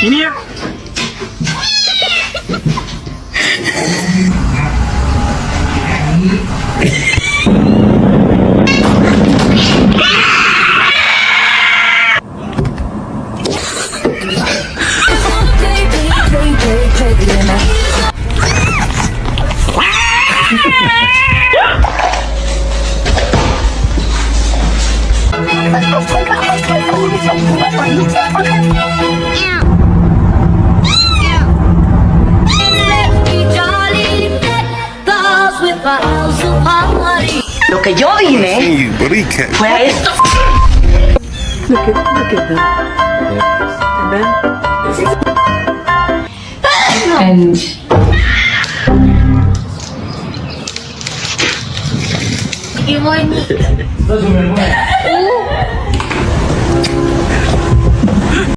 Ini ya. Lo que yo vine You recap. fue a esto. Look at them. And then Y voy.